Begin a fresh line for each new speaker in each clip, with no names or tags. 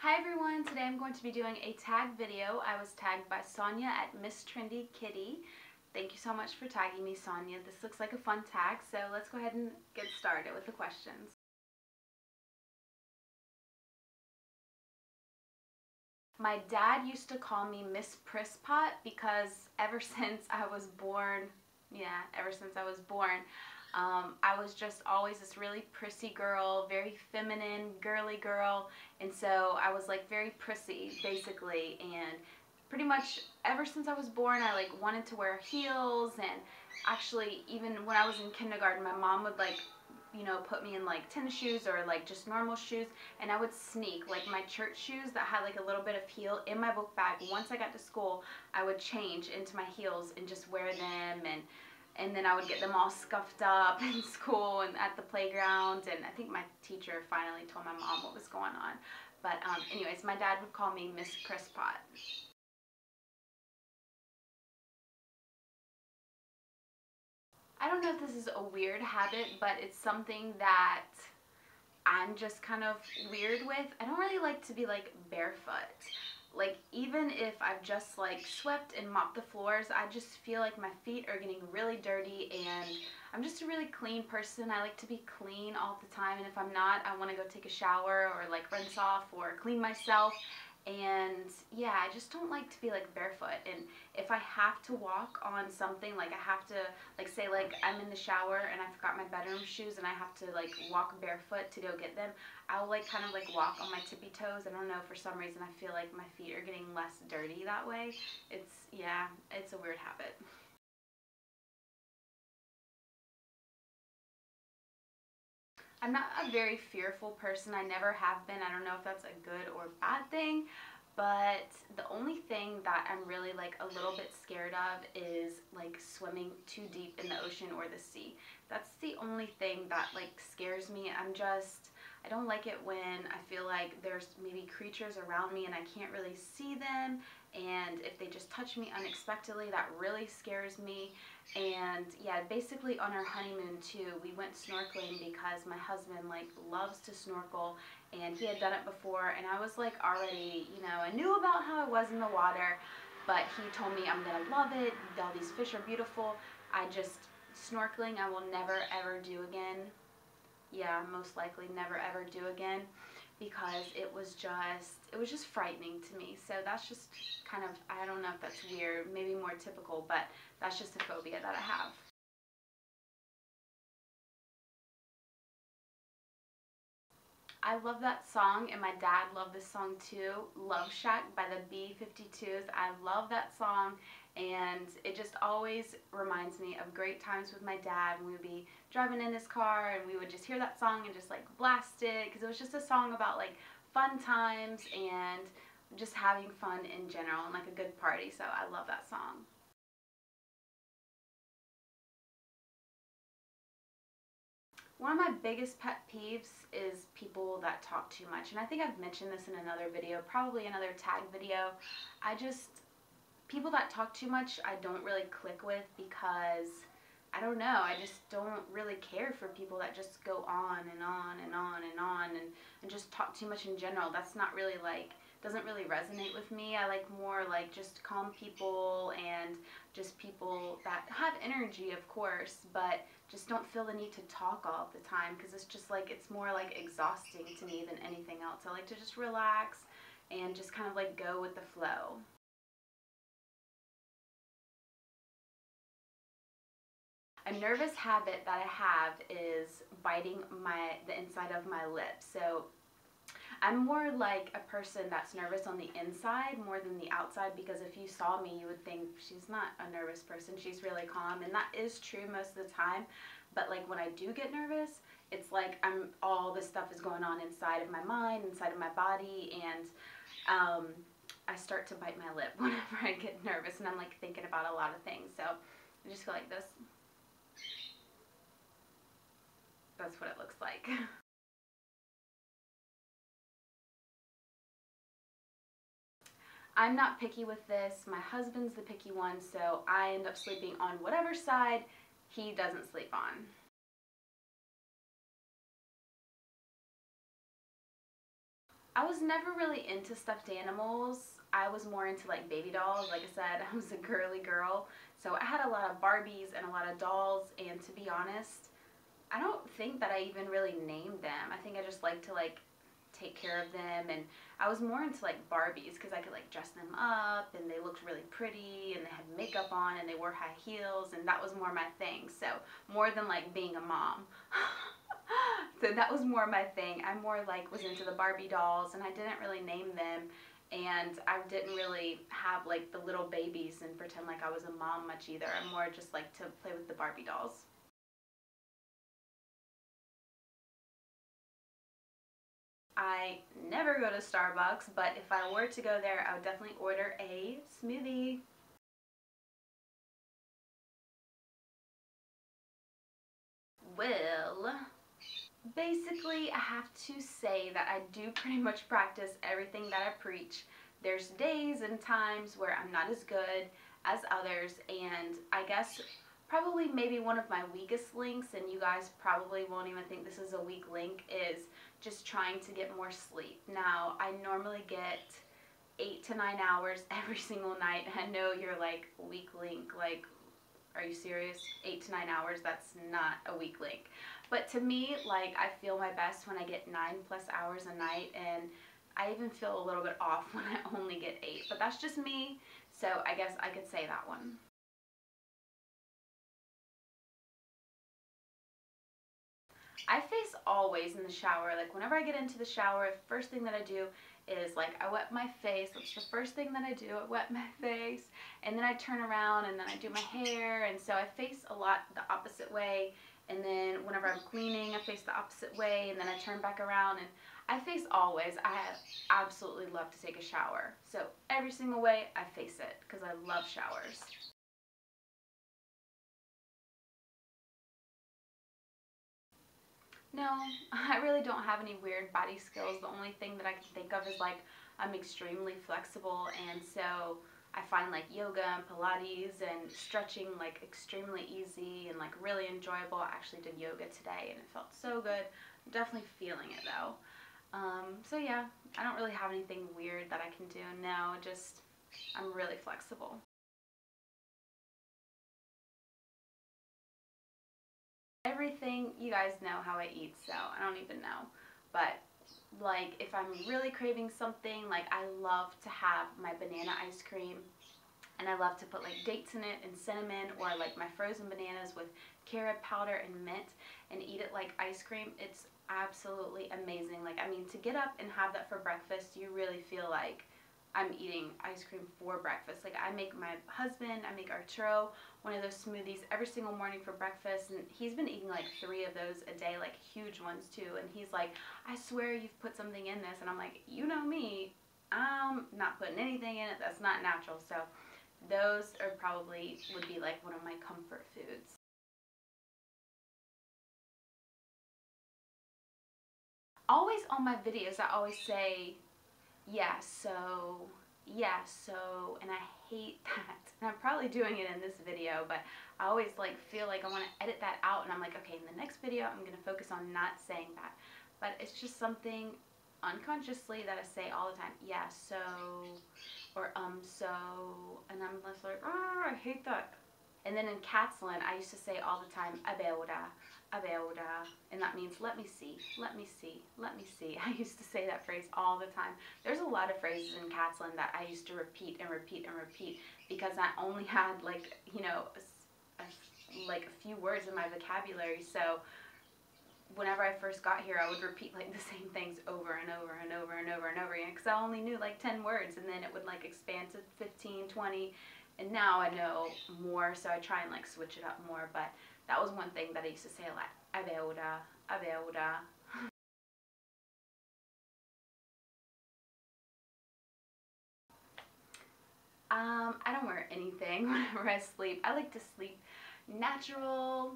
Hi everyone, today I'm going to be doing a tag video. I was tagged by Sonia at Miss Trendy Kitty. Thank you so much for tagging me, Sonia. This looks like a fun tag, so let's go ahead and get started with the questions. My dad used to call me Miss Prisspot because ever since I was born, I was just always this really prissy girl, very feminine, girly girl, and so I was like very prissy basically, and pretty much ever since I was born I like wanted to wear heels, and actually even when I was in kindergarten my mom would like, you know, put me in like tennis shoes or like just normal shoes, and I would sneak like my church shoes that had like a little bit of heel in my book bag. Once I got to school I would change into my heels and just wear them, and then I would get them all scuffed up in school and at the playground, and I think my teacher finally told my mom what was going on. But anyways, my dad would call me Miss Prisspot. I don't know if this is a weird habit, but it's something that I'm just kind of weird with. I don't really like to be like barefoot. Like even if I've just like swept and mopped the floors, I just feel like my feet are getting really dirty, and I'm just a really clean person. I like to be clean all the time, and if I'm not, I want to go take a shower or like rinse off or clean myself. And yeah, I just don't like to be like barefoot. And if I have to walk on something, like I have to, like say like I'm in the shower and I forgot my bedroom shoes and I have to like walk barefoot to go get them, I'll like kind of like walk on my tippy toes. I don't know, for some reason I feel like my feet are getting less dirty that way. It's a weird habit. I'm not a very fearful person. I never have been. I don't know if that's a good or bad thing, but the only thing that I'm really like a little bit scared of is like swimming too deep in the ocean or the sea. That's the only thing that like scares me. I don't like it when I feel like there's maybe creatures around me and I can't really see them, and if they just touch me unexpectedly, that really scares me. And yeah, basically on our honeymoon too, we went snorkeling because my husband like loves to snorkel, and he had done it before, and I was like already, you know, I knew about how I was in the water, but he told me I'm gonna love it, all these fish are beautiful. Snorkeling I will never ever do again. Yeah, most likely never ever do again, because it was just frightening to me. So that's just kind of, I don't know if that's weird, maybe more typical, but that's just a phobia that I have. I love that song, and my dad loved this song too, Love Shack by the B-52s. I love that song, and it just always reminds me of great times with my dad when we would be driving in his car and we would just hear that song and just like blast it, because it was just a song about like fun times and just having fun in general and like a good party. So I love that song. One of my biggest pet peeves is people that talk too much, and I think I've mentioned this in another video, probably another tag video. People that talk too much I don't really click with, because I don't know, I just don't really care for people that just go on and on and on and on and just talk too much in general. That's not really like, doesn't really resonate with me. I like more like just calm people and just people that have energy, of course, but just don't feel the need to talk all the time, because it's just like, it's more like exhausting to me than anything else. I like to just relax and just kind of like go with the flow. A nervous habit that I have is biting the inside of my lip. So I'm more like a person that's nervous on the inside more than the outside, because if you saw me you would think she's not a nervous person, she's really calm, and that is true most of the time. But like when I do get nervous, it's like all this stuff is going on inside of my mind, inside of my body, and I start to bite my lip whenever I get nervous, and I'm like thinking about a lot of things. So I just go like this. That's what it looks like. I'm not picky with this. My husband's the picky one, so I end up sleeping on whatever side he doesn't sleep on. I was never really into stuffed animals. I was more into like baby dolls. Like I said, I was a girly girl. So I had a lot of Barbies and a lot of dolls, and to be honest, I don't think that I even really named them. I think I just like to like take care of them, and I was more into like Barbies because I could like dress them up and they looked really pretty and they had makeup on and they wore high heels, and that was more my thing. So more than like being a mom. So that was more my thing. I more like was into the Barbie dolls, and I didn't really name them, and I didn't really have like the little babies and pretend like I was a mom much either. I more just like to play with the Barbie dolls. I never go to Starbucks, but if I were to go there, I would definitely order a smoothie. Well, basically, I have to say that I do pretty much practice everything that I preach. There's days and times where I'm not as good as others, and I guess probably maybe one of my weakest links, and you guys probably won't even think this is a weak link, is just trying to get more sleep. Now, I normally get 8 to 9 hours every single night. I know you're like, weak link, like, are you serious? 8 to 9 hours, that's not a weak link. But to me, like, I feel my best when I get 9+ hours a night, and I even feel a little bit off when I only get 8. But that's just me, so I guess I could say that one. I face always in the shower. Like whenever I get into the shower, the first thing that I do is like I wet my face. That's the first thing that I do. I wet my face, and then I turn around and then I do my hair, and so I face a lot the opposite way. And then whenever I'm cleaning, I face the opposite way, and then I turn back around, and I face always. I absolutely love to take a shower. So every single way I face it because I love showers. No, I really don't have any weird body skills. The only thing that I can think of is like I'm extremely flexible, and so I find like yoga and Pilates and stretching like extremely easy and like really enjoyable. I actually did yoga today and it felt so good. I'm definitely feeling it though. So yeah, I don't really have anything weird that I can do. No, just I'm really flexible. Everything, you guys know how I eat, so I don't even know. But like if I'm really craving something, like I love to have my banana ice cream, and I love to put like dates in it and cinnamon, or like my frozen bananas with carrot powder and mint, and eat it like ice cream. It's absolutely amazing. Like I mean, to get up and have that for breakfast, you really feel like I'm eating ice cream for breakfast. Like I make my husband, I make Arturo one of those smoothies every single morning for breakfast, and he's been eating like 3 of those a day, like huge ones too, and he's like, I swear you've put something in this, and I'm like, you know me, I'm not putting anything in it that's not natural. So those are probably would be like one of my comfort foods. Always on my videos I always say yeah, so, yeah, so, and I hate that. And I'm probably doing it in this video, but I always like feel like I want to edit that out, and I'm like, okay, in the next video I'm going to focus on not saying that. But it's just something unconsciously that I say all the time. Yeah, so, or so, and I'm just like, oh, I hate that. And then in Catalan, I used to say all the time, a veure, and that means let me see, let me see, let me see. I used to say that phrase all the time. There's a lot of phrases in Catalan that I used to repeat and repeat and repeat because I only had like, you know, like a few words in my vocabulary. So whenever I first got here, I would repeat like the same things over and over and over and over and over again because I only knew like 10 words, and then it would like expand to 15, 20, and now I know more, so I try and like switch it up more. But that was one thing that I used to say a lot. A veure, a veure. I don't wear anything whenever I sleep. I like to sleep natural,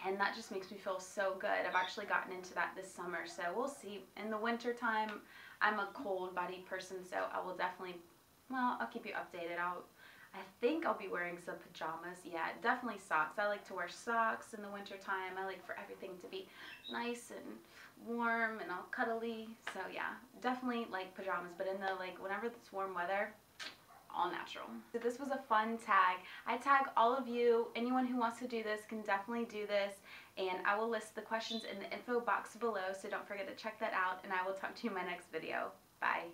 and that just makes me feel so good. I've actually gotten into that this summer, so we'll see. In the winter time, I'm a cold body person, so I will definitely, well, I'll keep you updated. I think I'll be wearing some pajamas. Yeah, definitely socks. I like to wear socks in the winter time. I like for everything to be nice and warm and all cuddly. So yeah, definitely like pajamas, but in the like whenever it's warm weather, all natural. So this was a fun tag. I tag all of you. Anyone who wants to do this can definitely do this, and I will list the questions in the info box below, so don't forget to check that out, and I will talk to you in my next video. Bye.